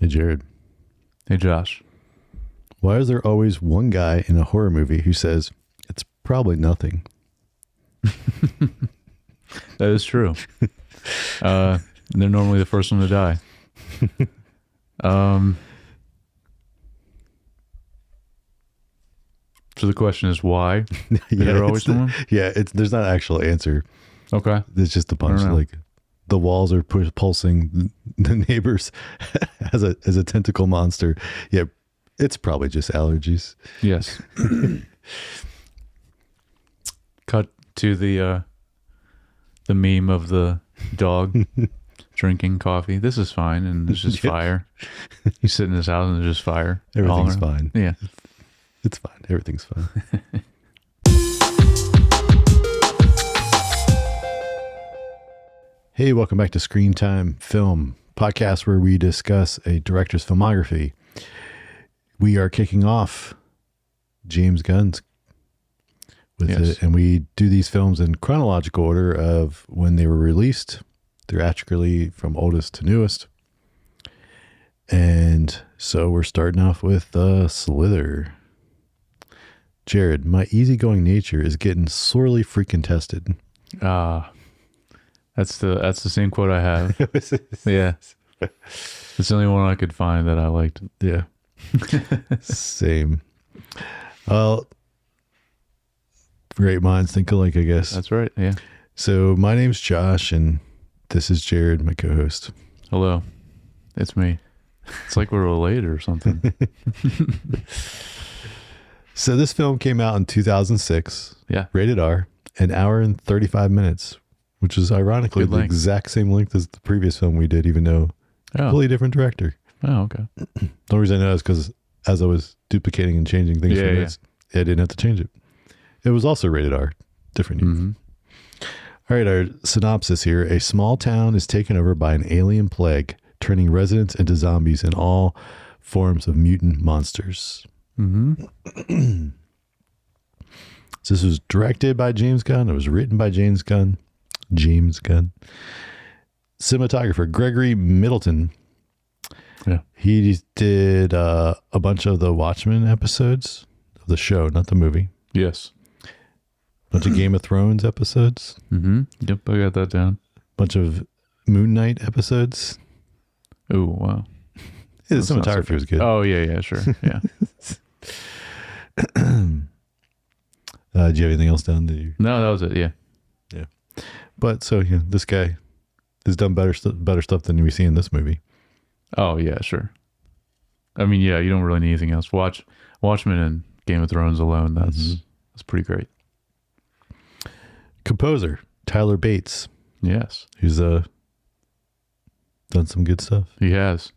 Hey, Jared. Hey, Josh. Why is there always one guy in a horror movie who says, it's probably nothing? That is true. They're normally the first one to die. So the question is why? Is there always one? Yeah, there's not an actual answer. Okay. It's just a bunch. Like the walls are pulsing. The neighbors as a tentacle monster. Yeah, it's probably just allergies. Yes. Cut to the meme of the dog drinking coffee. This is fine, and there's just fire. You sit in this house, and there's just fire. Everything's fine. Yeah, it's fine. Everything's fine. Hey, welcome back to Screen Time Film Podcast, where we discuss a director's filmography. We are kicking off James Gunn's with it, and we do these films in chronological order of when they were released, theatrically from oldest to newest. And so we're starting off with Slither. Jared, my easygoing nature is getting sorely freaking tested. That's the same quote I have. Yeah, it's the only one I could find that I liked. Yeah. Same. Well, great minds think alike, I guess. That's right. Yeah. So my name's Josh, and this is Jared, my co-host. Hello, it's me. It's like we're related or something. So this film came out in 2006. Yeah. Rated R, an hour and 35 minutes, which is ironically Good the length. exact same length as the previous film we did, even though completely different director. Oh, okay. The only reason I know is because as I was duplicating and changing things, I didn't have to change it. It was also rated R, different use. Mm-hmm. All right, our synopsis here. A small town is taken over by an alien plague, turning residents into zombies and all forms of mutant monsters. Mm-hmm. So this was directed by James Gunn. It was written by James Gunn. Cinematographer Gregory Middleton. Yeah. He did a bunch of the Watchmen episodes of the show, not the movie. Yes. Bunch of Game of Thrones episodes. Mm-hmm. Yep, I got that down. Bunch of Moon Knight episodes. Oh, wow. Yeah, the cinematography was good. Oh, yeah, sure. Yeah. Do you have anything else down? No, that was it. Yeah. Yeah. But so, yeah, this guy has done better stuff than we see in this movie. Oh, yeah, sure. I mean, yeah, you don't really need anything else. Watchmen and Game of Thrones alone, that's pretty great. Composer Tyler Bates. Yes. Who's done some good stuff. He has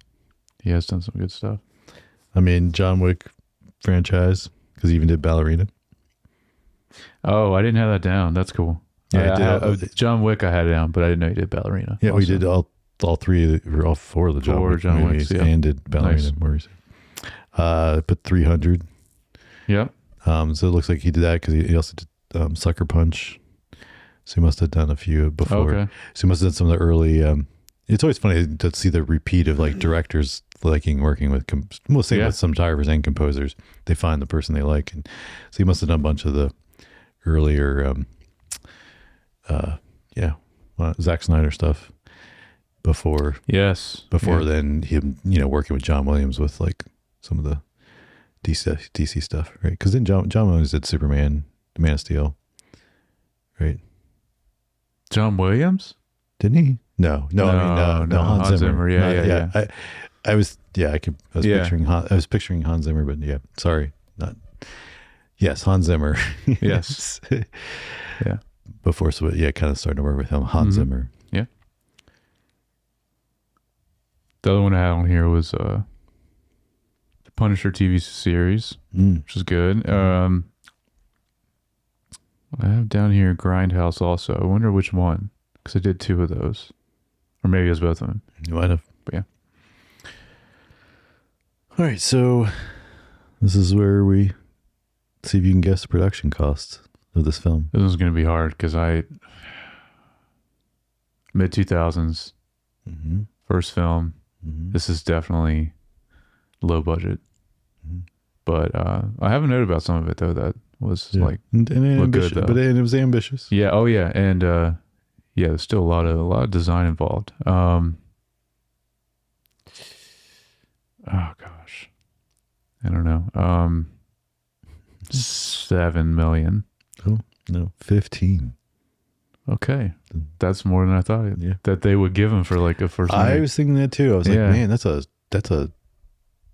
done some good stuff. I mean, John Wick franchise, because he even did Ballerina. Oh, I didn't have that down. That's cool. Yeah, John Wick I had it down, but I didn't know he did Ballerina. Yeah, also. we did all three or all four of the John Wick movies, Wicks, yeah. and did Ballerina. Nice. Put 300. Yep. So it looks like he did that because he also did Sucker Punch. So he must have done a few before. Okay. So he must have done some of the early. It's always funny to see the repeat of like directors liking working with. With some photographers and composers. They find the person they like, and so he must have done a bunch of the earlier, Zack Snyder stuff before. Yes. Then him, working with John Williams with like some of the DC stuff, right? Because then John Williams did Superman, The Man of Steel, right? John Williams? Didn't he? No. Hans Zimmer. Yeah. I was picturing Hans Zimmer, but yeah, sorry, not. Yes, Hans Zimmer. Yes. Yeah. Before, so yeah, kind of started to work with him, Hans Zimmer. Yeah. The other one I had on here was the Punisher TV series, which is good. I have down here Grindhouse also. I wonder which one, because I did two of those, or maybe it was both of them. You might have. But yeah. All right, so this is where we see if you can guess the production costs of this film. This is going to be hard because mid 2000s, first film, This is definitely low budget. But I have a note about some of it though that was like and looked good though. But it was ambitious. Yeah. Oh yeah. And yeah, there's still a lot of design involved. Oh gosh, I don't know. 7 million. Oh no, 15. Okay, that's more than I thought. Yeah, that they would give him for like a first movie. I was thinking that too. I was like, man, that's a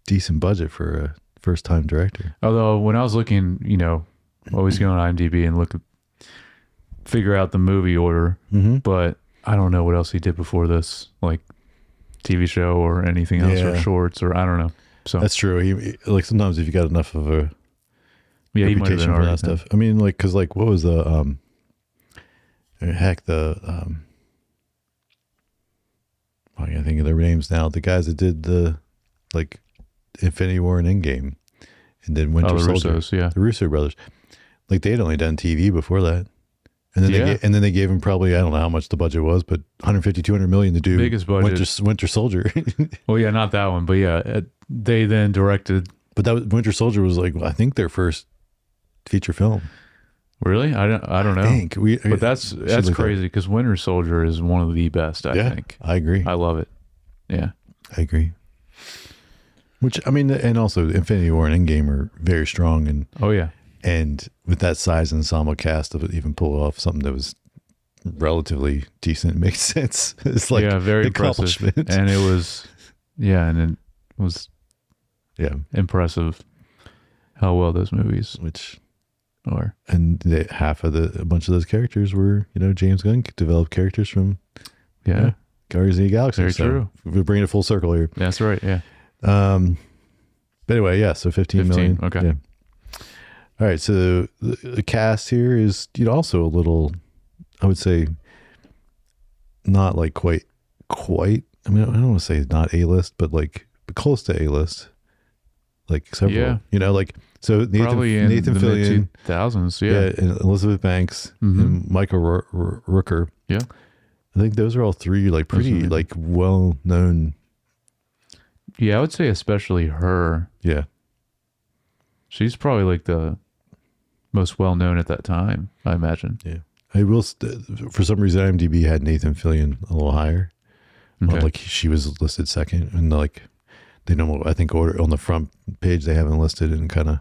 decent budget for a first time director. Although when I was looking, you know, always go on IMDb and figure out the movie order. But I don't know what else he did before this, like TV show or anything else, or shorts, or I don't know. So that's true. He like sometimes if you got enough of a reputation for that stuff. I mean, like, because like what was the heck the I can't think of their names now. The guys that did the like Infinity War and Endgame, and then Winter Soldier. Russos, the Russo brothers. Like they had only done TV before that, and then they gave him probably, I don't know how much the budget was, but 150, 200 million to do biggest budget Winter Soldier. Well, yeah, not that one, but yeah, they then directed. But that was, Winter Soldier was like, I think their first feature film. Really? I don't know. But that's crazy because Winter Soldier is one of the best. I think. I agree. I love it. Yeah, I agree. Which I mean, and also Infinity War and Endgame are very strong, and and with that size ensemble cast to even pull off something that was relatively decent makes sense. It's like very impressive, and it was impressive how well those movies are. And a bunch of those characters were, you know, James Gunn developed characters from Guardians of the Galaxy. Very true. We're bringing it full circle here. That's right. Yeah. But anyway, so 15 million. Okay. Yeah. All right. So the cast here is, you know, also a little, I would say, not like quite. I mean, I don't want to say not A-list, but like close to A-list. Like several, you know, like so Nathan Fillion, 2000s, and Elizabeth Banks, and Michael Rooker. Yeah, I think those are all three like pretty like well known. Yeah, I would say especially her. Yeah, she's probably like the most well known at that time, I imagine. Yeah, I will. For some reason, IMDb had Nathan Fillion a little higher. Okay. Well, like she was listed second, and like. They know, I think, order on the front page, they haven't listed in kind of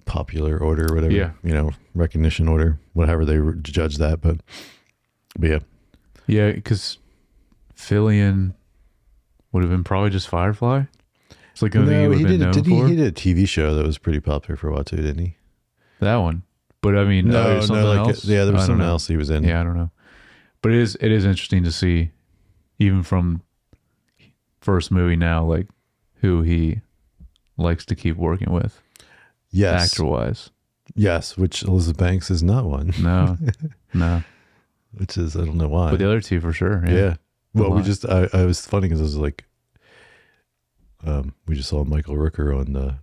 popular order or whatever, you know, recognition order, whatever they judge that. But yeah. Yeah, because Fillion would have been probably just Firefly. It's like he did a TV show that was pretty popular for a while too, didn't he? That one. But I mean, something else? Yeah, there was something else he was in. Yeah, I don't know. But it is interesting to see, even from first movie now, like who he likes to keep working with. Yes. Actor wise. Yes, which Elizabeth Banks is not one. No. Which is, I don't know why. But the other two for sure. Yeah. Well, I was funny because I was like, we just saw Michael Rooker on the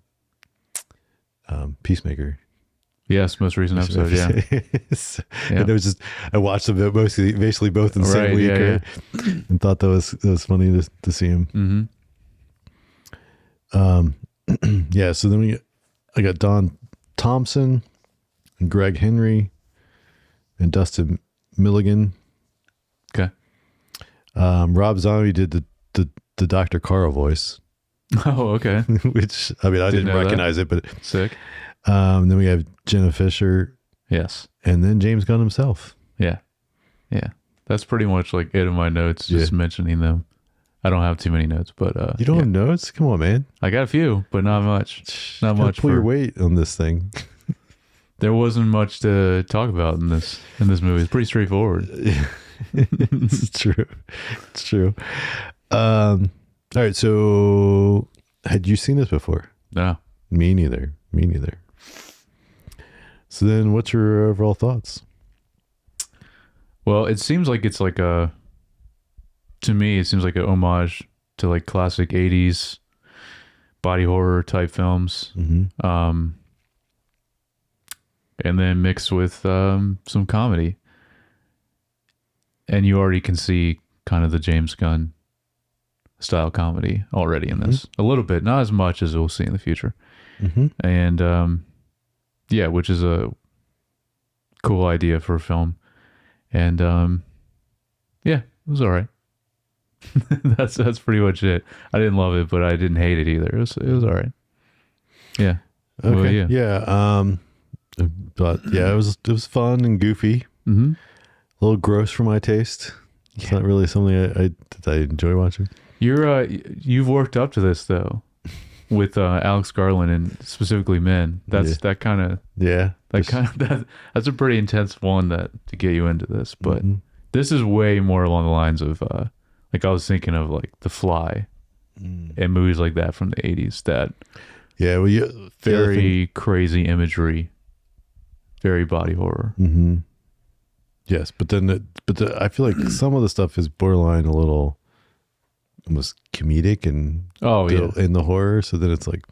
Peacemaker. Yes, most recent episode, And it was just, I watched them basically both in the same week, and thought that was funny to see him. So then I got Don Thompson and Greg Henry and Dustin Milligan. Okay. Rob Zombie did the Dr. Carl voice. Oh, okay. Which, I mean, I didn't recognize it, but sick. Then we have Jenna Fisher. Yes. And then James Gunn himself. Yeah. Yeah. That's pretty much like it in my notes, just mentioning them. I don't have too many notes, but you don't have notes? Come on, man. I got a few, but not much. Not much. Pull your weight on this thing. There wasn't much to talk about in this movie. It's pretty straightforward. It's true. It's true. All right. So, had you seen this before? No. Me neither. So then, what's your overall thoughts? Well, it seems like it's like to me, it seems like an homage to like classic 80s body horror type films. And then mixed with some comedy. And you already can see kind of the James Gunn style comedy already in this. A little bit, not as much as we'll see in the future. And yeah, which is a cool idea for a film. And yeah, it was all right. That's pretty much it. I didn't love it, but I didn't hate it either. It was all right. Yeah. Okay. Well, yeah. But yeah, it was fun and goofy. A little gross for my taste. It's not really something I enjoy watching. You've worked up to this though, with Alex Garland and specifically Men. That's that kind of that's a pretty intense one to get you into this. But this is way more along the lines of like I was thinking of like The Fly and movies like that from the 80s. That very crazy imagery, very body horror. Yes, but then I feel like some of the stuff is borderline a little almost comedic and in the horror. So then it's like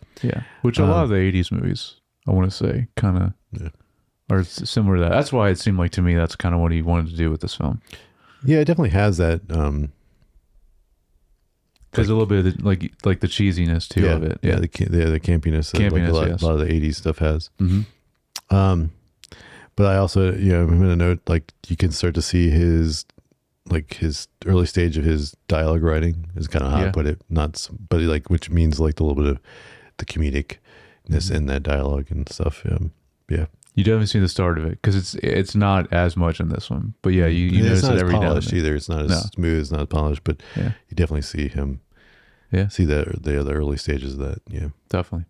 which a lot of the 80s movies, I want to say, kind of are similar to that. That's why it seemed like to me that's kind of what he wanted to do with this film. Yeah, it definitely has that. There's a little bit of like the cheesiness too of it. Yeah, the campiness that like a lot of the 80s stuff has. But I also, I'm going to note, like, you can start to see his early stage of his dialogue writing is kind of hot, but like, which means like a little bit of the comedicness in that dialogue and stuff. Yeah. You definitely see the start of it because it's not as much in this one, but yeah, you notice it every now and then. Either. It's not as smooth, it's not as polished, but you definitely see him. Yeah. See the early stages of that. Yeah. Definitely.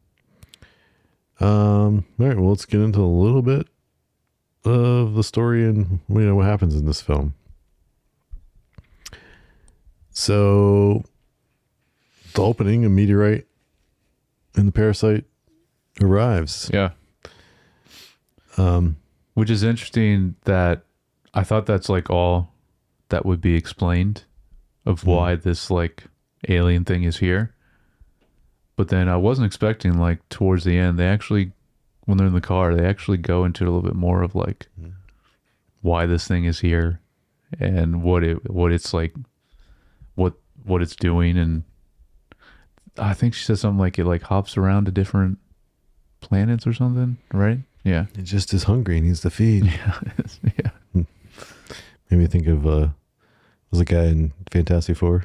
All right. Well, let's get into a little bit of the story and what happens in this film. So the opening, a meteorite and the parasite arrives. Yeah. Which is interesting that I thought that's like all that would be explained of why this like alien thing is here. But then I wasn't expecting like towards the end, they actually, when they're in the car, they actually go into a little bit more of like why this thing is here and what it's like, what it's doing. And I think she said something like it like hops around to different planets or something, right? Yeah. It just is hungry and needs to feed. Yeah. Made me think of was a guy in Fantastic Four.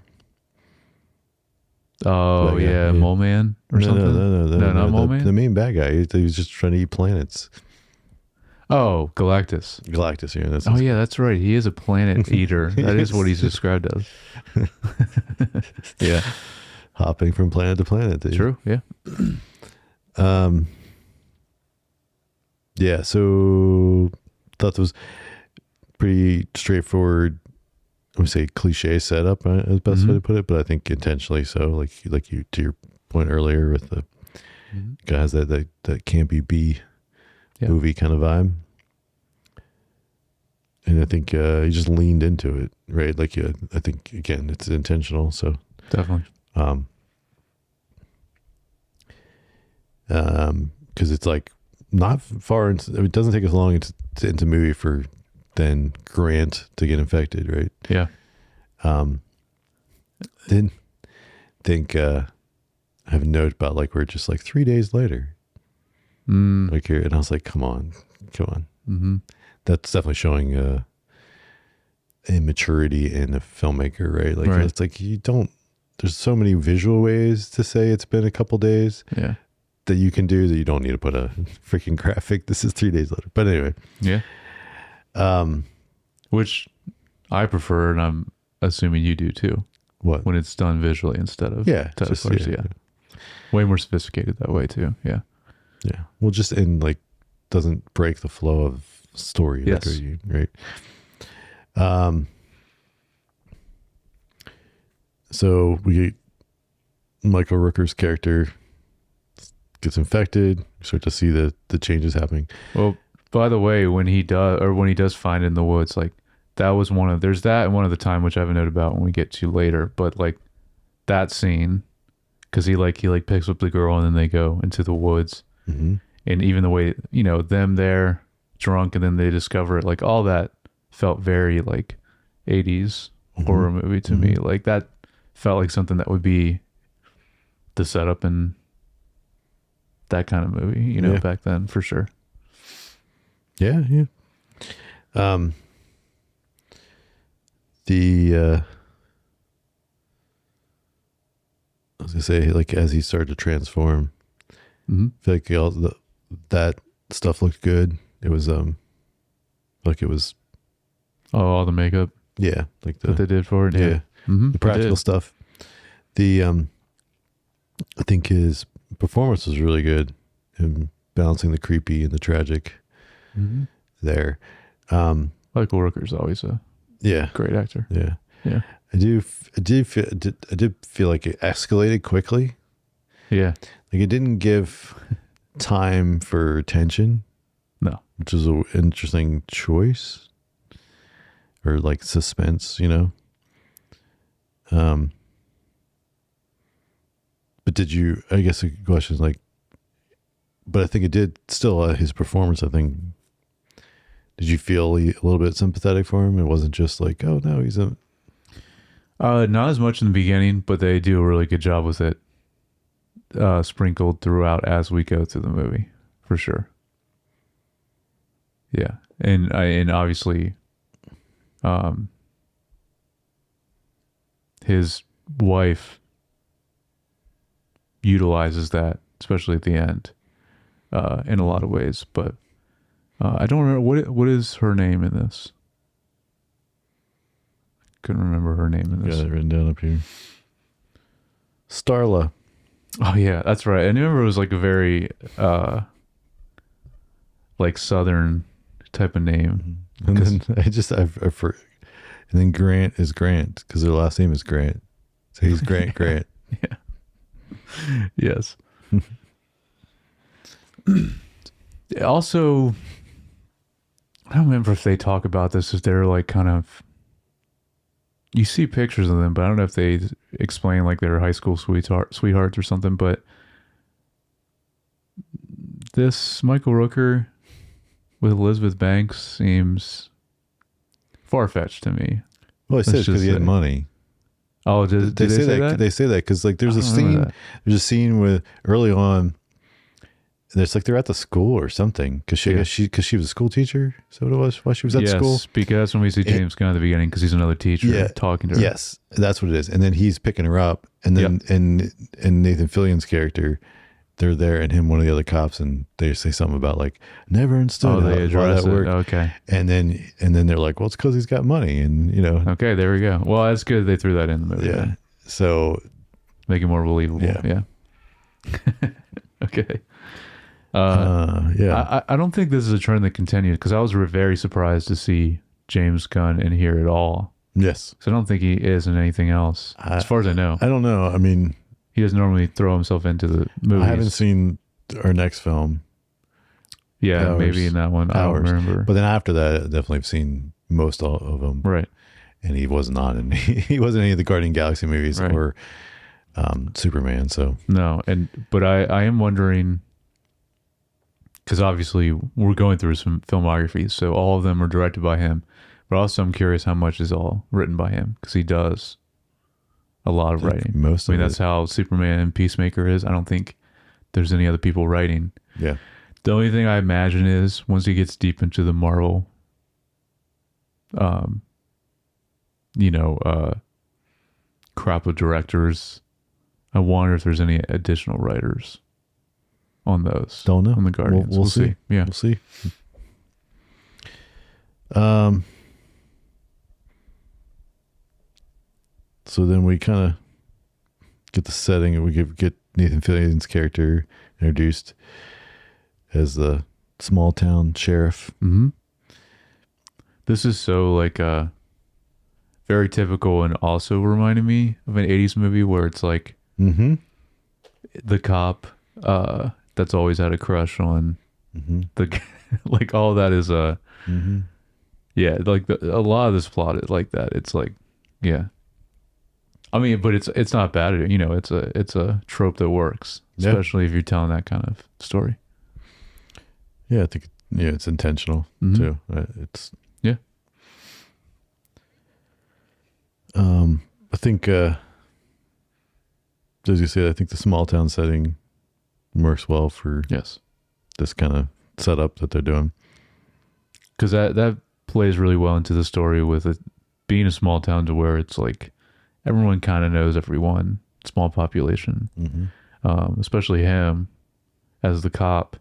Oh yeah, Mole Man or something. No, not Mole Man. The main bad guy. He was just trying to eat planets. Oh, Galactus. Yeah, that's right. He is a planet eater. That is what he's described as. Yeah, hopping from planet to planet. Dude. True. Yeah. Yeah. So thought that was pretty straightforward. I would say cliche setup is the best way to put it, but I think intentionally so. Like you to your point earlier with the guys that campy B movie kind of vibe, and I think you just leaned into it, right? Like I think again it's intentional. So definitely, because it's like not far. It doesn't take as long into movie for then Grant to get infected, right? Yeah. Then think I have a note about like we're just like 3 days later. Like here, and I was like, come on. That's definitely showing immaturity in a filmmaker, right? Like it's like there's so many visual ways to say it's been a couple days that you can do that you don't need to put a freaking graphic. This is 3 days later. But anyway. Yeah. Which I prefer, and I'm assuming you do too. What? When it's done visually instead of telecolors. Yeah. Way more sophisticated that way too. Yeah. Yeah. Well, just in like doesn't break the flow of story. Yes. Right. So we get Michael Rooker's character gets infected. We start to see the changes happening. Well, by the way, when he does find it in the woods, like that was there's that and one of the time, which I have a note about when we get to later, but like that scene, cause he picks up the girl and then they go into the woods and even the way, them there drunk and then they discover it, like all that felt very like 80s horror movie to me. Like that felt like something that would be the setup in that kind of movie, you know, back then for sure. Yeah, yeah. I was gonna say, like, as he started to transform, I feel like that stuff looked good. It was like it was all the makeup. Yeah, like what they did for it. Yeah, the practical stuff. I think his performance was really good, him balancing the creepy and the tragic there. Michael Rooker's always a great actor. Yeah. I did feel like it escalated quickly. Yeah. Like it didn't give time for tension. No. Which is an interesting choice. Or like suspense, you know. But did you, I guess the question is like, but I think it did still, his performance, I think, did you feel a little bit sympathetic for him? It wasn't just like, oh no, he's a... not as much in the beginning, but they do a really good job with it, sprinkled throughout as we go through the movie, for sure. Yeah, and obviously, his wife utilizes that, especially at the end, in a lot of ways. But I don't remember what is her name in this. Couldn't remember her name in this. Got it written down up here. Starla. Oh yeah, that's right. I remember it was like a very like Southern type of name. And then and then Grant is Grant because their last name is Grant, so he's Grant. Yeah. Yes. Also, I don't remember if they talk about this, if they're like kind of, you see pictures of them, but I don't know if they explain like their high school sweethearts or something. But this Michael Rooker with Elizabeth Banks seems far-fetched to me. Well, I said because he had money. Oh, did they say that? They say that because like there's a scene. There's a scene with early on. It's like they're at the school or something because she was a school teacher. So what it was while she was at school. Yes, because that's when we see James Gunn at the beginning because he's another teacher talking to her. Yes, that's what it is. And then he's picking her up, and then and Nathan Fillion's character, they're there, and him, one of the other cops, and they say something about like never understood they address that worked. Okay, and then they're like, well, it's because he's got money, and you know. Okay, there we go. Well, that's good. They threw that in the movie. Yeah, then. So make it more believable. Yeah. Okay. I don't think this is a trend that continues because I was very surprised to see James Gunn in here at all. Yes. So I don't think he is in anything else, as far as I know. I don't know. I mean, he doesn't normally throw himself into the movies. I haven't seen our next film. Yeah, Powers, maybe in that one. Powers. I don't remember. But then after that, I definitely have seen most of them. Right. And he was not in he wasn't in any of the Guardian Galaxy movies or Superman. So no, but I am wondering, because obviously we're going through some filmographies, so all of them are directed by him. But also I'm curious how much is all written by him, because he does a lot of writing. Most of it. That's how Superman and Peacemaker is. I don't think there's any other people writing. Yeah. The only thing I imagine is once he gets deep into the Marvel, crop of directors, I wonder if there's any additional writers on those. Don't know. On the Guardians. We'll see. Yeah. We'll see. So then we kind of get the setting, and we get Nathan Fillion's character introduced as the small town sheriff. Mm-hmm. This is so like very typical, and also reminded me of an 80s movie where it's like the cop that's always had a crush on the like all of that is like a lot of this plot is like that. It's like I mean, but it's not bad. It's a trope that works, especially if you're telling that kind of story. Yeah, I think it's intentional too. It's I think as you say, I think the small town setting works well for Yes. this kind of setup that they're doing. Because that plays really well into the story with it being a small town to where it's like everyone kind of knows everyone, small population, especially him as the cop,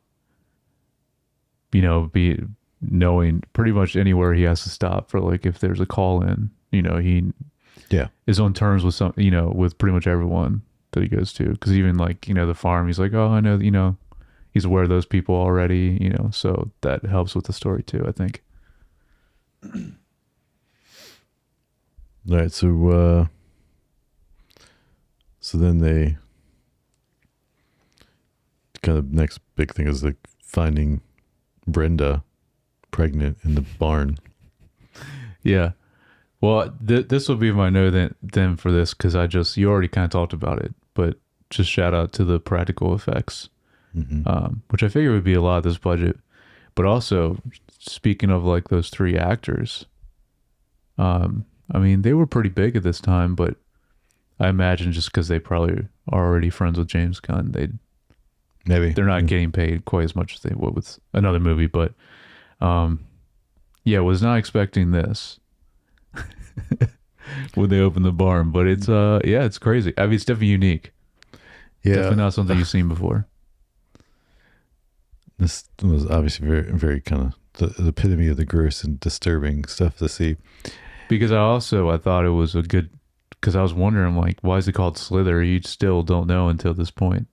you know, be knowing pretty much anywhere he has to stop for, like, if there's a call in, you know, he is on terms with some, you know, with pretty much everyone that he goes to. Because even, like, you know, the farm, he's like, oh, I know, you know, he's aware of those people already, you know, so that helps with the story too, I think. All right, so then they kind of next big thing is like finding Brenda pregnant in the barn. Yeah. Well, this will be my no then for this, because you already kind of talked about it, but just shout out to the practical effects, which I figure would be a lot of this budget. But also, speaking of like those three actors, I mean, they were pretty big at this time, but I imagine just because they probably are already friends with James Gunn, they're not getting paid quite as much as they would with another movie. But was not expecting this when they opened the barn. But it's it's crazy. I mean, it's definitely unique. Yeah, definitely not something you've seen before. This was obviously very, very kind of the epitome of the gross and disturbing stuff to see. Because I thought it was a good, because I was wondering, like, why is it called Slither? You still don't know until this point,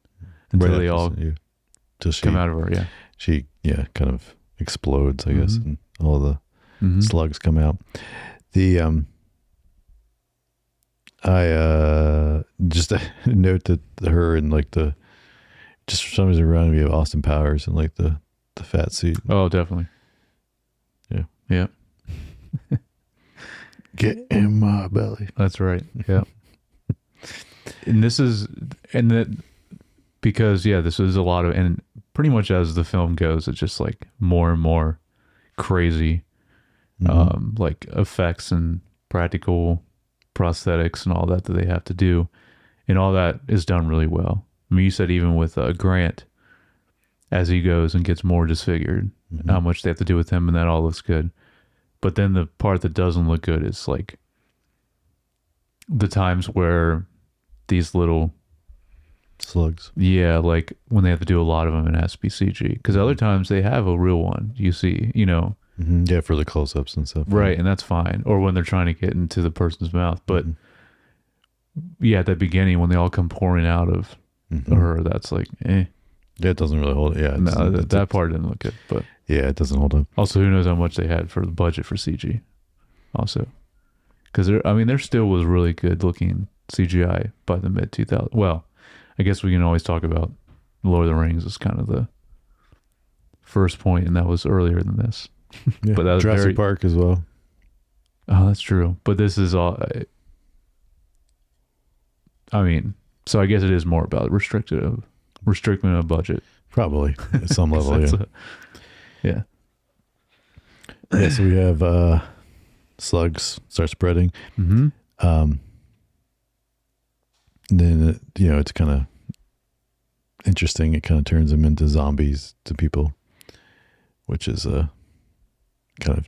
until they all come out of her. Yeah, she kind of explodes, I guess, and all the slugs come out. I just note that her and like just for some reason reminded me of Austin Powers and like the fat suit. Oh, definitely. Yeah. Get in my belly. That's right. Yeah. Because this is a lot of, and pretty much as the film goes, it's just like more and more crazy, like effects and practical prosthetics and all that they have to do. And all that is done really well. I mean, you said even with Grant, as he goes and gets more disfigured, how much they have to do with him, and that all looks good. But then the part that doesn't look good is like the times where these little slugs, like when they have to do a lot of them, it has to be CG. Because other times they have a real one, you see, you know. Yeah, for the close-ups and stuff. Right, and that's fine. Or when they're trying to get into the person's mouth. But at the beginning, when they all come pouring out of her, that's like, eh. Yeah, it doesn't really hold. Yeah, no, that part didn't look good. But yeah, it doesn't hold up. Also, who knows how much they had for the budget for CG? Also, because there still was really good looking CGI by the mid 2000s. Well, I guess we can always talk about Lord of the Rings as kind of the first point, and that was earlier than this. Yeah, but that was Jurassic Park as well. Oh, that's true. But this is all. I mean, so I guess it is more about restricting a budget. Probably at some level, yeah. Yeah, so we have slugs start spreading. Then it's kind of interesting. It kind of turns them into zombies to people, which is kind of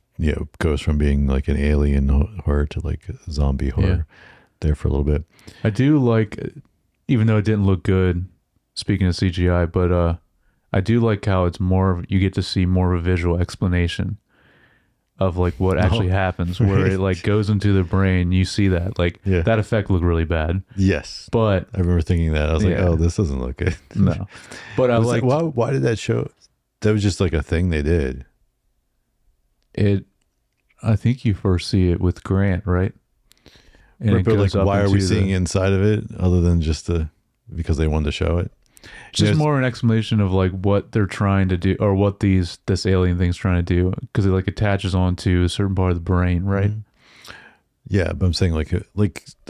goes from being like an alien horror to like a zombie horror there for a little bit. I do like, even though it didn't look good, speaking of CGI, but I do like how it's more, you get to see more of a visual explanation of like what actually happens, where it like goes into the brain. You see that, like that effect looked really bad. Yes, but I remember thinking that. I was like, oh, this doesn't look good. No, but I was like, why did that show? That was just like a thing they did. I think you first see it with Grant, right? And right, but like, why are we seeing inside of it other than just because they wanted to show it? Just more an explanation of like what they're trying to do, or what this alien thing's trying to do, because it like attaches onto a certain part of the brain, right? Yeah, but I'm saying like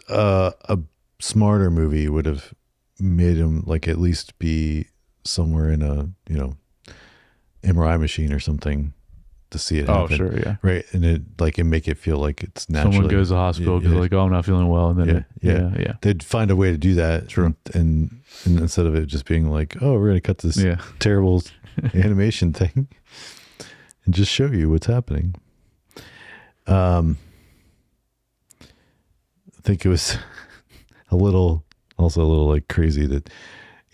a smarter movie would have made him like at least be somewhere in a MRI machine or something to see it Oh, happen. sure, yeah. Right. And it make it feel like it's natural. Someone goes to the hospital because like, oh, I'm not feeling well. And then yeah. They'd find a way to do that. True. And instead of it just being like, oh, we're going to cut this terrible animation thing and just show you what's happening. I think it was also a little like crazy that,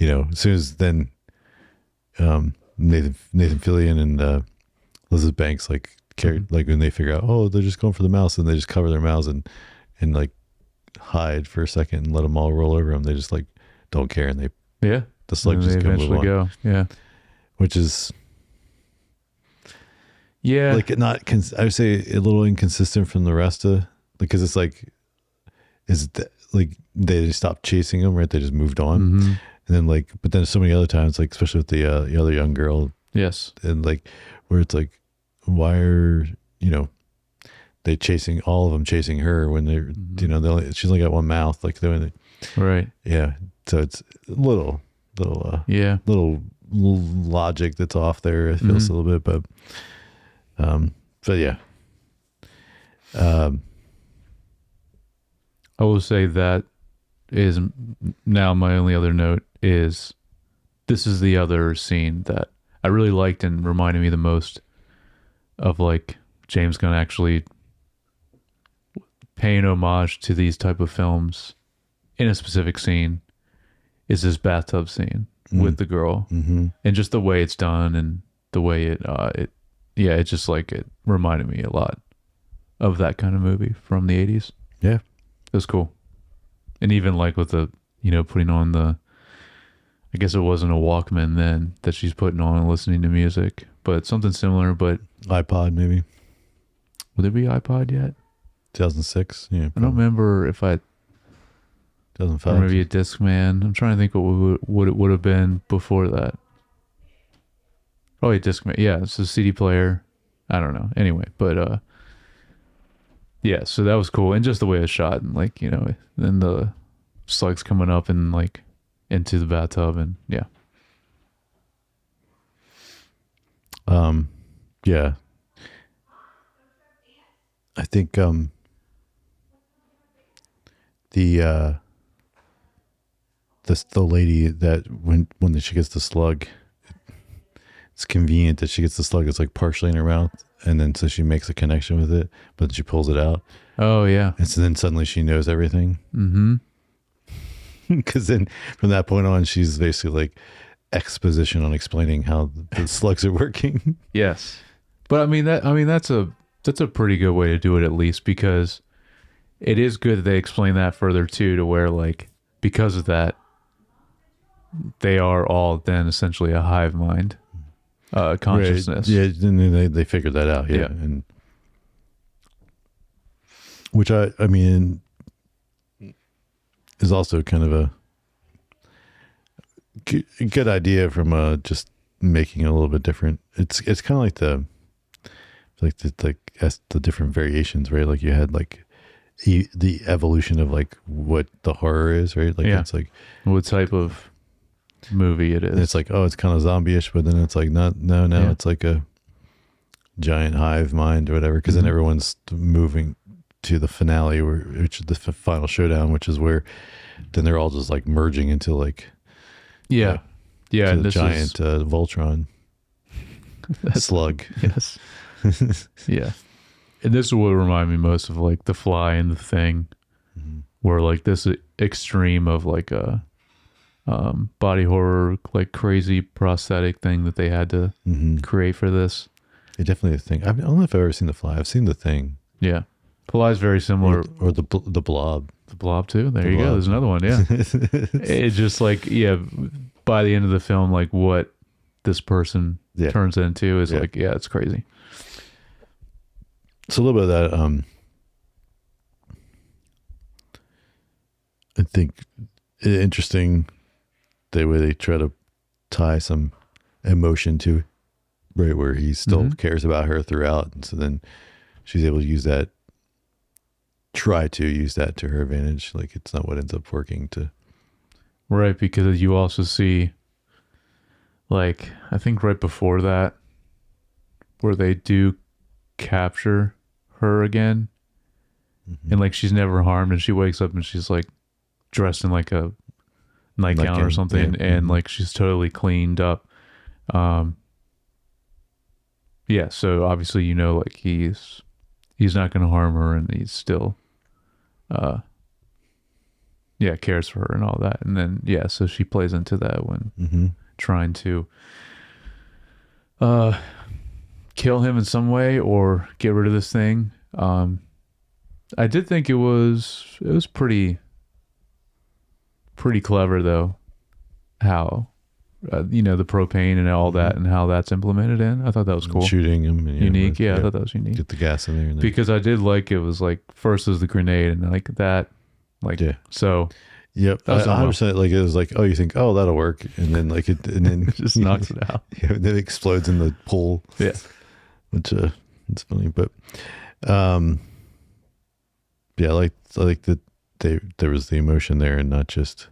as soon as then Nathan Fillion and Elizabeth Banks like carried like when they figure out, oh, they're just going for the mouse, and they just cover their mouths and like hide for a second and let them all roll over them. They just like don't care, and the slug just eventually go. Yeah, which is like not I would say a little inconsistent from the rest of, because it's like like they stopped chasing them, right? They just moved on. And then like, but then so many other times, like especially with the other young girl, and like where it's like, why are they chasing all of them chasing her when they're she's only got one mouth, like they're right. So it's little logic that's off there. It feels a little bit, but yeah. I will say that is now my only other note is this is the other scene that I really liked and reminded me the most of like James Gunn actually paying homage to these type of films in a specific scene is this bathtub scene with the girl, and just the way it's done and the way it just like it reminded me a lot of that kind of movie from the 80s. Yeah. It was cool. And even like with the, putting on the, I guess it wasn't a Walkman then that she's putting on and listening to music, but something similar, but iPod maybe. Would there be iPod yet? 2006. Yeah. I don't remember if 2005. Or maybe a Discman. I'm trying to think what it would have been before that. Probably a Discman. Yeah, it's a CD player. I don't know. Anyway, but yeah, so that was cool, and just the way it was shot, and like then the slugs coming up and like into the bathtub, and yeah. Yeah. I think the lady that when she gets the slug, it's convenient that she gets the slug. It's like partially in her mouth, and then so she makes a connection with it, but she pulls it out. Oh yeah, and so then suddenly she knows everything. Because then from that point on, she's basically like exposition on explaining how the slugs are working. Yes, but I mean that's a pretty good way to do it, at least, because it is good that they explain that further too, to where like because of that they are all then essentially a hive mind consciousness. Right. Yeah, and they figured that out. Yeah. And which I mean is also kind of a good idea from just making it a little bit different. It's kind of like the different variations, right? Like you had like the evolution of like what the horror is, right? Like it's like what type of movie it is. And it's like, oh, it's kind of zombie-ish, but then it's like no, it's like a giant hive mind or whatever, because then everyone's moving to the finale, which is the final showdown, which is where then they're all just like merging into like the giant Voltron slug. Yes. Yeah. And this is what reminded me most of like The Fly and The Thing, where like this extreme of like a body horror, like crazy prosthetic thing that they had to create for this. It definitely a thing. I don't know if I've ever seen The Fly. I've seen The Thing. Yeah. Fly is very similar. Or the Blob. The Blob too. There you go. There's another one. Yeah. It's just like, by the end of the film, like what this person turns into is like, it's crazy. So a little bit of that, I think interesting the way they try to tie some emotion to it, right, where he still cares about her throughout, and so then she's able to try to use that to her advantage. Like it's not what ends up working to. Right, because you also see, like, I think right before that, where they do capture her again. And like she's never harmed, and she wakes up and she's like dressed in like a nightgown or something, and like she's totally cleaned up. Yeah, so obviously like he's not going to harm her, and he's still cares for her and all that. And then so she plays into that when trying to kill him in some way or get rid of this thing. I did think it was pretty clever though, how the propane and all that and how that's implemented in. I thought that was cool. Shooting him. Unique. I thought that was unique. Get the gas in there. And because I did like it was like first was the grenade and like that. Like, so. Yep. I 100% like it was like, oh, you think, oh, that'll work. And then like it, and then it just knocks it out. Yeah. And then it explodes in the pool. Yeah. Which, it's funny, but, yeah, I like that there was the emotion there and not just,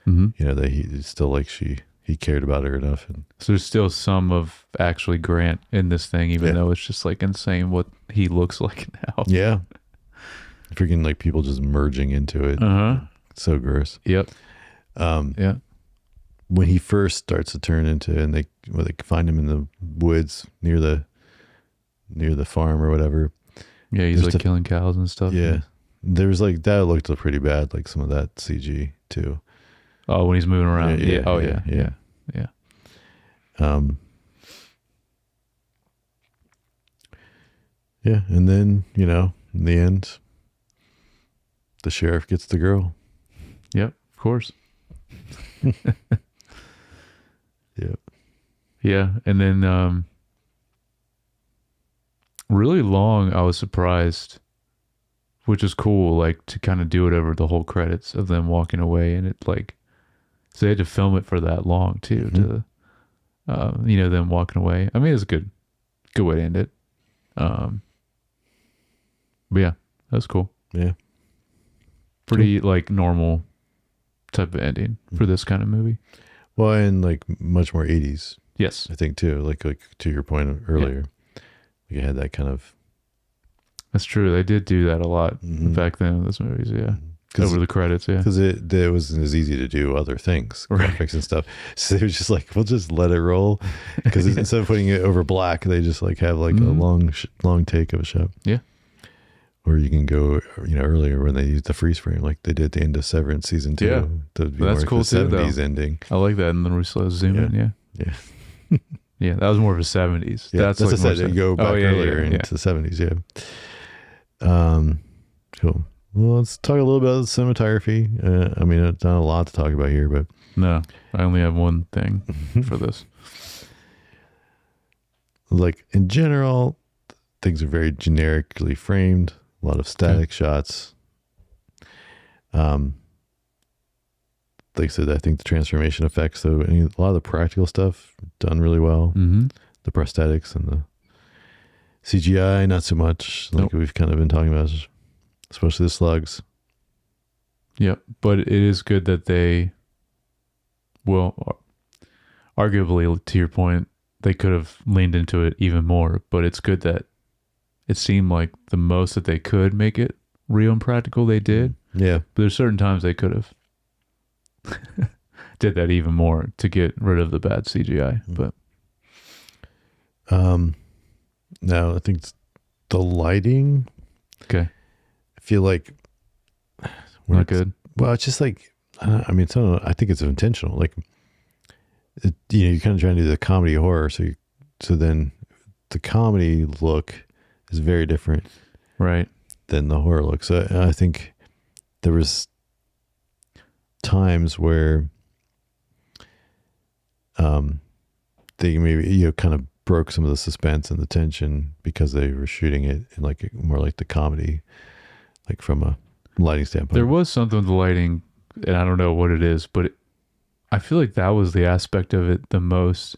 that he still like he cared about her enough. And so there's still some of actually Grant in this thing, even though it's just like insane what he looks like now. Yeah. Freaking like people just merging into it. So gross. Yep. When he first starts to turn into, and they find him in the woods near the farm or whatever. Yeah, he's like killing cows and stuff. Yeah. There was like, that looked pretty bad, like some of that CG too. Oh, when he's moving around. Yeah. Yeah, and then, in the end, the sheriff gets the girl. Yep, of course. Yep. Yeah, and then really long, I was surprised, which is cool, like to kind of do it over the whole credits of them walking away, and it like, so they had to film it for that long too, to them walking away. I mean, it's a good way to end it. But yeah, that's cool. Yeah. Pretty like normal type of ending for this kind of movie. Well, and like much more 80s. Yes. I think too, like to your point earlier, like it had that kind of. That's true. They did do that a lot back then in those movies. Yeah. Over the credits. Yeah. Because it wasn't as easy to do other things, graphics and stuff. So they were just like, we'll just let it roll. Because instead of putting it over black, they just like have like a long take of a shot. Yeah. Or you can go, earlier when they used the freeze frame, like they did at the end of Severance season 2. Yeah, that's cool too. 70s ending. I like that, and then we slow zoom in. Yeah. Yeah, that was more of a 70s. Yeah, that's like I said. You go back earlier into the 70s. Yeah. Cool. Well, let's talk a little bit about the cinematography. I mean, it's not a lot to talk about here, but no, I only have one thing for this. Like in general, things are very generically framed. A lot of static shots. Like I said, I think the transformation effects, though, a lot of the practical stuff done really well. The prosthetics and the CGI, not so much. Like we've kind of been talking about, especially the slugs. Yep, but it is good that they, arguably, to your point, they could have leaned into it even more, but it's good that it seemed like the most that they could make it real and practical, they did. Yeah. But there's certain times they could have did that even more to get rid of the bad CGI. But now I think the lighting. Okay. I feel like not good. Well, it's just like, I mean, I think it's intentional. Like, you're kind of trying to do the comedy horror. So then the comedy look is very different. Right. Than the horror look. So I think there was times where they maybe, kind of broke some of the suspense and the tension because they were shooting it in like more like the comedy, like from a lighting standpoint. There was something with the lighting, and I don't know what it is, but I feel like that was the aspect of it the most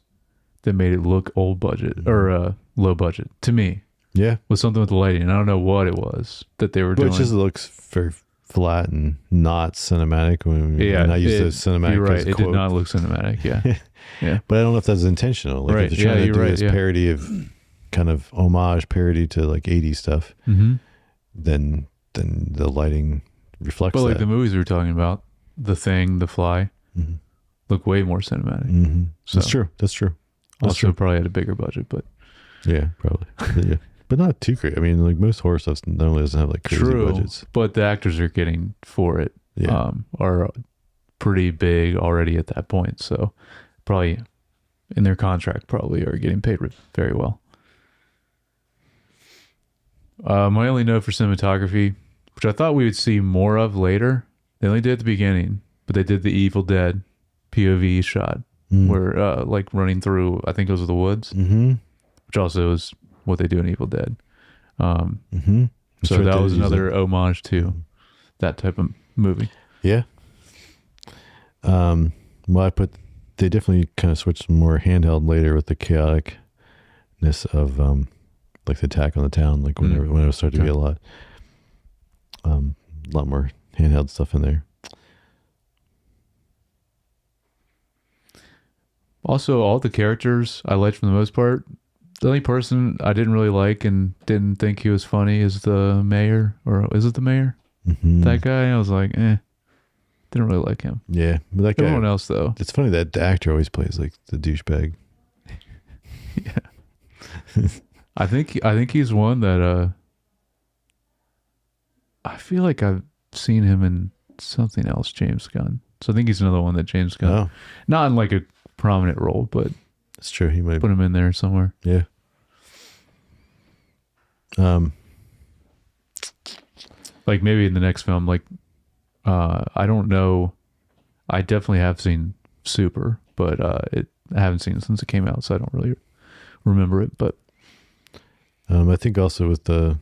that made it look old budget or low budget to me. Yeah. Was something with the lighting. And I don't know what it was that they were doing. But it just looks very flat and not cinematic. When I use the cinematic. You're right. As it did not look cinematic. Yeah. Yeah. But I don't know if that's intentional. Like if they're trying to do this parody of kind of homage parody to like 80s stuff, then the lighting reflects But like that. the movies we were talking about, The Thing, The Fly, look way more cinematic. So That's true. Also probably had a bigger budget, but yeah, probably. Yeah. But not too crazy. I mean, like most horror stuff normally doesn't have like crazy budgets. But the actors are getting for it are pretty big already at that point. So probably in their contract probably are getting paid very well. My only note for cinematography, which I thought we would see more of later, they only did at the beginning, but they did the Evil Dead POV shot where like running through, I think it was the woods, which also is what they do in Evil Dead. So that was another homage to that type of movie. Yeah. Well, they definitely kind of switched more handheld later with the chaoticness of like the attack on the town, like when it started to be a lot more handheld stuff in there. Also, all the characters I liked for the most part. The only person I didn't really like and didn't think he was funny is the mayor, or is it the mayor? That guy, I was like, didn't really like him. Yeah, but that guy, everyone else though. It's funny that the actor always plays like the douchebag. Yeah, I think he's one that I feel like I've seen him in something else, James Gunn. So I think he's another one that James Gunn, not in like a prominent role, but it's true. He might put him in there somewhere. Yeah. Like maybe in the next film, like I don't know. I definitely have seen Super, but I haven't seen it since it came out, so I don't really remember it. But I think also with the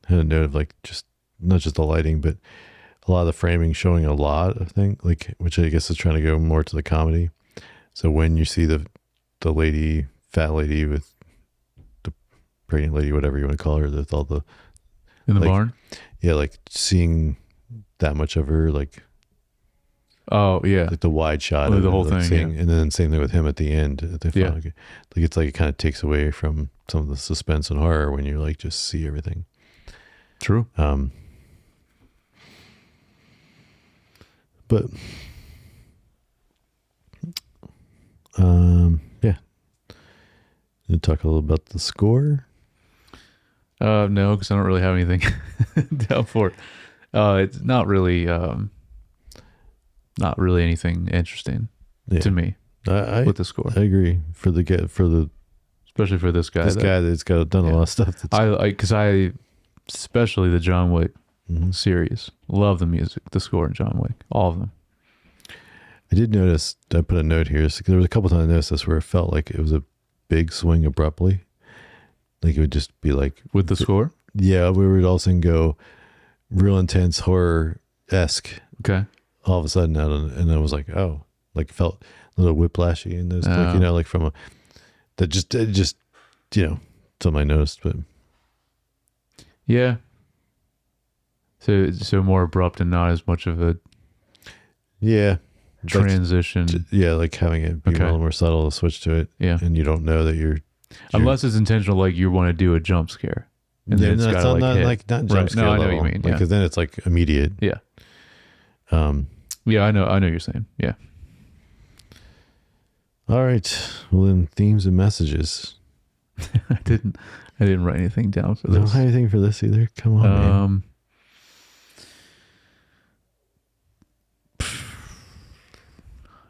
had a note of like just not just the lighting, but a lot of the framing showing a lot of things, like which I guess is trying to go more to the comedy. So when you see the lady, fat lady with the pregnant lady, whatever you want to call her, with all the in the barn, yeah, like seeing that much of her, like like the wide shot of the whole like thing, and then same thing with him at the end. Like it's like it kind of takes away from some of the suspense and horror when you like just see everything. True. But yeah. You talk a little about the score? No, because I don't really have anything down for it. It's not really anything interesting to me with the score. I agree especially for this guy. This guy that's done a lot of stuff. I especially the John Wick series. Love the music, the score in John Wick, all of them. I did notice, I put a note here, there was a couple times I noticed this where it felt like it was a big swing abruptly. Like it would just be like... With the score? Yeah, we would all of a sudden go real intense horror-esque. Okay. All of a sudden, and I was like, oh, like felt a little whiplashy in those, like, like from it just, something I noticed, but... Yeah. So more abrupt and not as much of a... Yeah. Transition. Like having it be a little more subtle to switch to it. Yeah. And you don't know that you're unless it's intentional, like you want to do a jump scare. And then it's got not jump scare. No, I level. know what you mean. Because then it's like immediate. Yeah. Yeah, I know what you're saying. Yeah. All right. Well, then themes and messages. I didn't write anything down for this. Don't have anything for this either. Come on, man.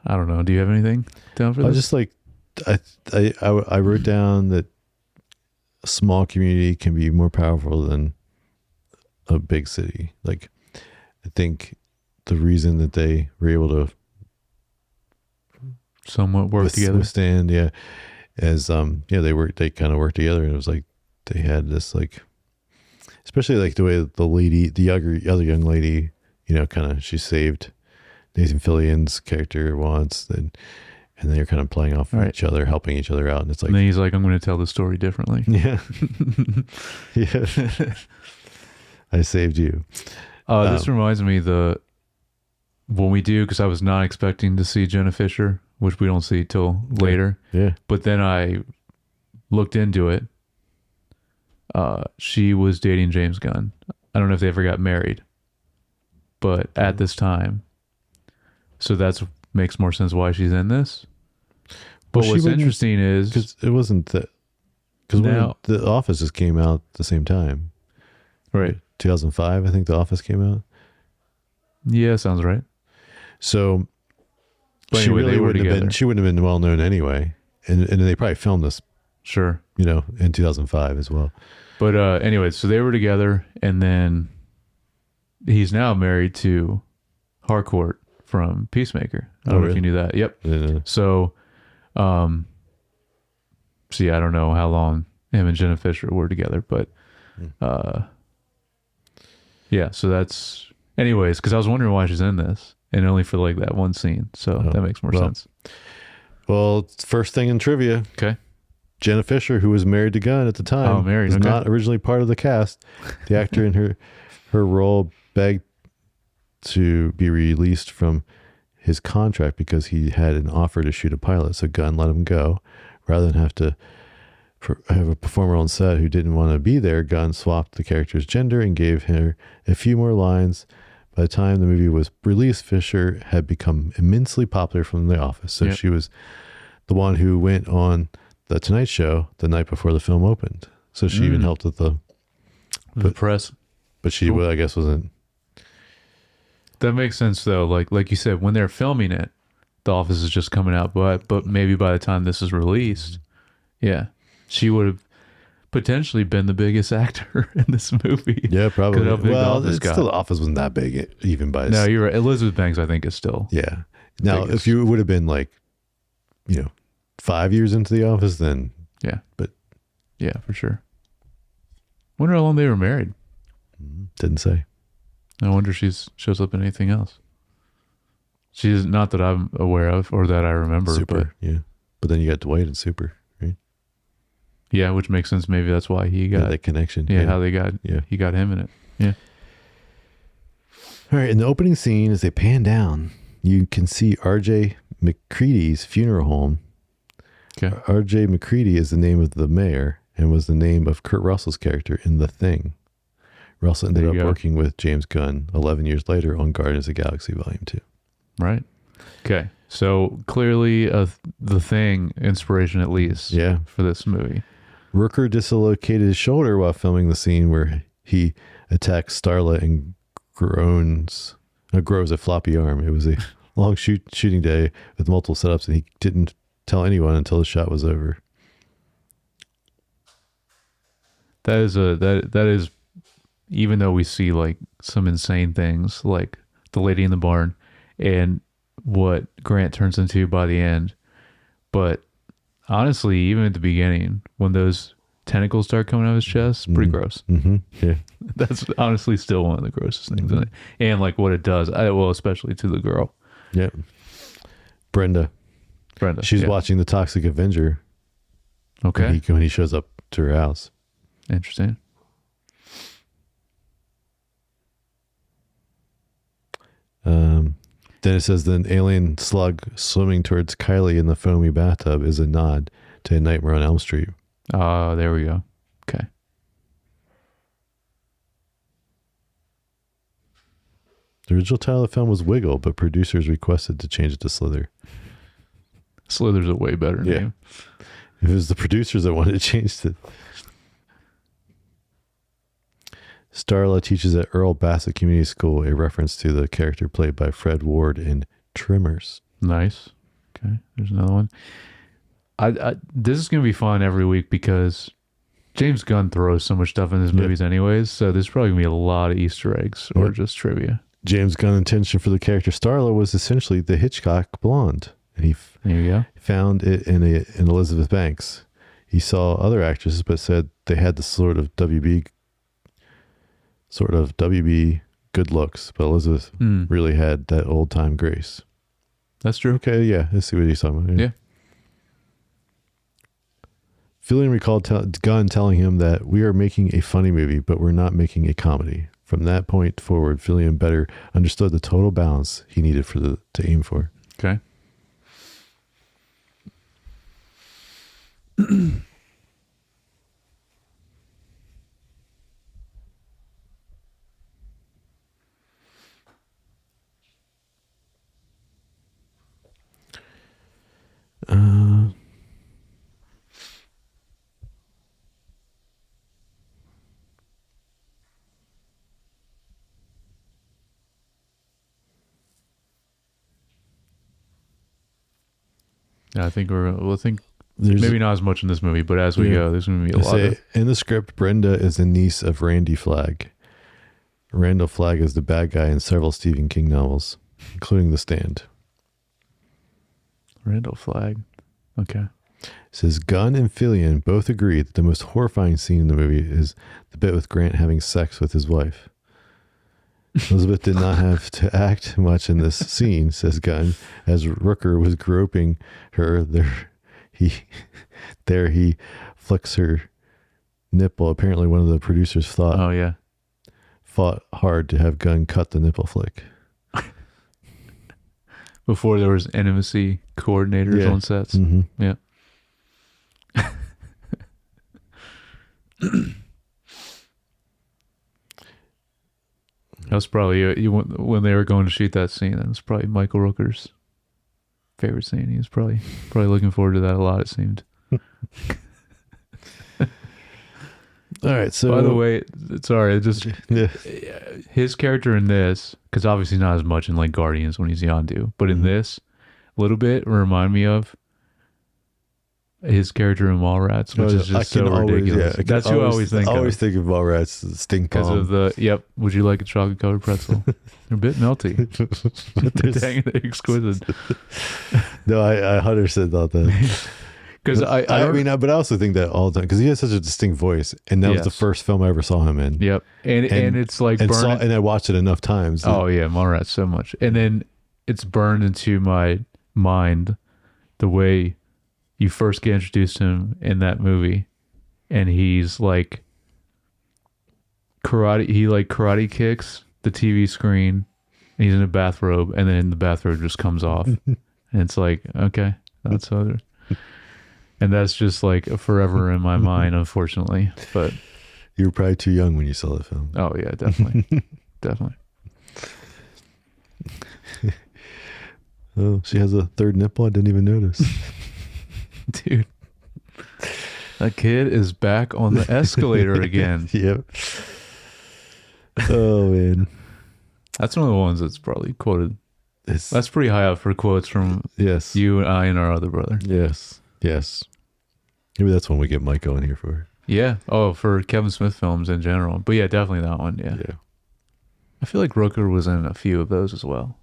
I don't know. Do you have anything down for this? Just like I wrote down that a small community can be more powerful than a big city. Like I think the reason that they were able to somewhat work together, withstand, they kind of worked together, and it was like they had this like, especially like the way the other young lady, kind of she saved Nathan Fillion's character once, and they're kind of playing off of each other, helping each other out, and it's like, and then he's like, I'm going to tell the story differently. Yeah, yeah. I saved you. This reminds me when we do, because I was not expecting to see Jenna Fisher, which we don't see till later. Yeah. But then I looked into it, she was dating James Gunn. I don't know if they ever got married, but at this time, so that's makes more sense why she's in this. But what's interesting is because it wasn't that, because now The Office just came out at the same time, right? 2005, I think The Office came out. Yeah, sounds right. So but she anyway, really wouldn't have been. She wouldn't have been well known anyway, and they probably filmed this, sure, in 2005 as well. But anyway, so they were together, and then he's now married to Harcourt from Peacemaker. I don't know if you knew that. Yep. Yeah. So, see, I don't know how long him and Jenna Fisher were together, but yeah. So that's, anyways, because I was wondering why she's in this, and only for like that one scene. So that makes more sense. Well, first thing in trivia. Okay. Jenna Fisher, who was married to Gunn at the time, was not originally part of the cast. The actor in her role begged to be released from his contract because he had an offer to shoot a pilot. So Gunn let him go. Rather than have to have a performer on set who didn't want to be there, Gunn swapped the character's gender and gave her a few more lines. By the time the movie was released, Fisher had become immensely popular from The Office. So she was the one who went on The Tonight Show the night before the film opened. So she even helped with the press. But she, I guess, wasn't. That makes sense, though. Like you said, when they're filming it, The Office is just coming out. But maybe by the time this is released, she would have potentially been the biggest actor in this movie. Yeah, probably. Well, still The Office wasn't that big, even by. No, you're right. Elizabeth Banks, I think, is still. Yeah. Now, if you would have been 5 years into The Office, then but for sure. Wonder how long they were married. Didn't say. I wonder if she shows up in anything else. She's not that I'm aware of or that I remember. Super, but then you got Dwight and Super, right? Yeah, which makes sense. Maybe that's why he got that connection. Yeah, how they got. Yeah, he got him in it. Yeah. All right. In the opening scene, as they pan down, you can see R.J. McCready's funeral home. Okay. R.J. McCready is the name of the mayor and was the name of Kurt Russell's character in The Thing. Russell ended up working with James Gunn 11 years later on Guardians of the Galaxy Volume 2. Right. Okay. So clearly The Thing inspiration, at least, for this movie. Rooker dislocated his shoulder while filming the scene where he attacks Starla and grows a floppy arm. It was a long shooting day with multiple setups, and he didn't tell anyone until the shot was over. That is even though we see like some insane things like the lady in the barn and what Grant turns into by the end, but honestly, even at the beginning when those tentacles start coming out of his chest, pretty gross. Yeah, that's honestly still one of the grossest things in it. And like what it does, especially to the girl. Yeah, Brenda, she's watching The Toxic Avenger. Okay, when he shows up to her house. Interesting. Then it says the alien slug swimming towards Kylie in the foamy bathtub is a nod to A Nightmare on Elm Street. Oh, there we go. Okay. The original title of the film was Wiggle, but producers requested to change it to Slither. Slither's a way better name. It was the producers that wanted to change it. Starla teaches at Earl Bassett Community School, a reference to the character played by Fred Ward in Tremors. Nice. Okay, there's another one. This is going to be fun every week because James Gunn throws so much stuff in his movies anyways, so there's probably going to be a lot of Easter eggs or just trivia. James Gunn's intention for the character Starla was essentially the Hitchcock blonde, and he found it in Elizabeth Banks. He saw other actresses, but said they had the sort of WB good looks, but Elizabeth really had that old time grace. That's true. Okay, yeah, let's see what he's talking about. Yeah. Fillion recalled Gunn telling him that we are making a funny movie, but we're not making a comedy. From that point forward, Fillion better understood the total balance he needed to aim for. Okay. Yeah, I think we'll think There's, maybe not as much in this movie, but as we go, there's going to be a lot of... In the script, Brenda is the niece of Randy Flagg. Randall Flagg is the bad guy in several Stephen King novels, including The Stand. Randall Flagg. Okay. It says Gunn and Fillion both agree that the most horrifying scene in the movie is the bit with Grant having sex with his wife. Elizabeth did not have to act much in this scene, says Gunn, as Rooker was groping her. There he flicks her nipple. Apparently one of the producers fought hard to have Gunn cut the nipple flick. Before there was intimacy coordinators on sets. Mm-hmm. Yeah. That was probably when they were going to shoot that scene. That was probably Michael Rooker's favorite scene. He was probably looking forward to that a lot. It seemed. All right. So, by the way, sorry, his character in this, because obviously not as much in like Guardians when he's Yondu, but in this, a little bit remind me of his character in Mallrats, which is just so ridiculous. That's who I always think of. I always think of Mallrats, stink because of the would you like a chocolate covered pretzel? They're a bit melty. Dang, they're exquisite. No, I 100% thought that. Because but I also think that all the time because he has such a distinct voice, and that was the first film I ever saw him in. Yep, and it's like and I watched it enough times. Oh yeah, Mallrats so much, and then it's burned into my mind the way you first get introduced to him in that movie, and he's like karate kicks the TV screen, and he's in a bathrobe, and then the bathrobe just comes off, and it's like, okay, that's other. And that's just like forever in my mind, unfortunately. But you were probably too young when you saw the film. Oh yeah, definitely, definitely. Oh, she has a third nipple. I didn't even notice. Dude, that kid is back on the escalator again. Yep. Oh man, that's one of the ones that's probably quoted. That's pretty high up for quotes from you and I and our other brother. Yes. Maybe that's one we get Mike on here for. Yeah. Oh, for Kevin Smith films in general. But yeah, definitely that one. Yeah. I feel like Rooker was in a few of those as well.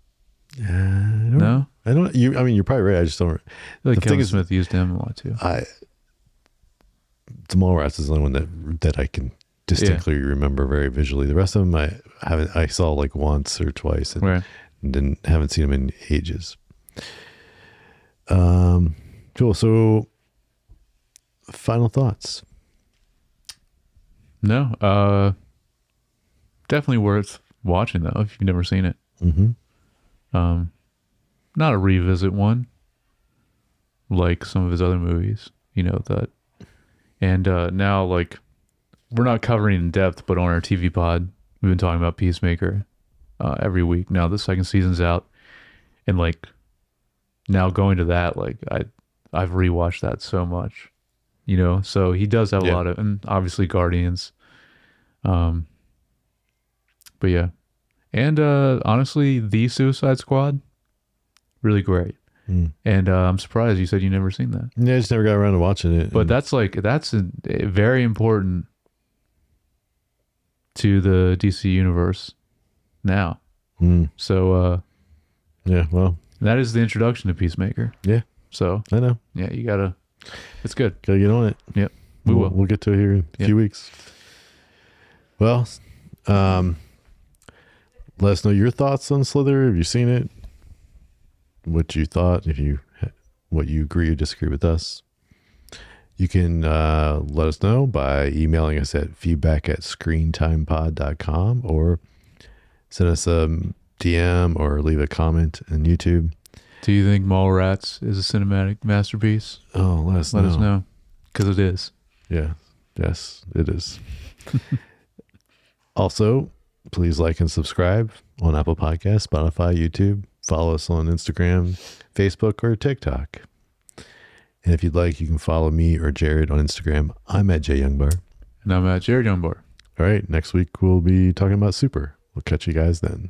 I don't. You're probably right. I just don't. Like Kevin Smith used him a lot too. The Mallrats is the only one that I can distinctly remember very visually. The rest of them I saw like once or twice and haven't seen them in ages. Cool. So, final thoughts? No, definitely worth watching though if you've never seen it. Mm-hmm. Not a revisit one like some of his other movies, that. And now, like, we're not covering in depth, but on our TV pod, we've been talking about Peacemaker every week. Now the second season's out, and like now going to that, like I've rewatched that so much, so he does have a lot of, and obviously Guardians. But yeah. And honestly, The Suicide Squad, really great. And I'm surprised you said you never seen that. Yeah, I just never got around to watching it. But that's very important to the DC universe now. So yeah, well, that is the introduction to Peacemaker. Yeah. So I know. Yeah, it's good. Gotta get on it. Yep. We'll get to it here in a few weeks. Well, let us know your thoughts on Slither. Have you seen it? What you thought, what you agree or disagree with us. You can let us know by emailing us at feedback@screentimepod.com or send us a DM or leave a comment on YouTube. Do you think Mallrats is a cinematic masterpiece? Oh, let us know. Because it is. Yeah. Yes, it is. Also, please like and subscribe on Apple Podcasts, Spotify, YouTube. Follow us on Instagram, Facebook, or TikTok. And if you'd like, you can follow me or Jared on Instagram. I'm at JYoungBar. And I'm at Jared Youngbar. All right. Next week, we'll be talking about Super. We'll catch you guys then.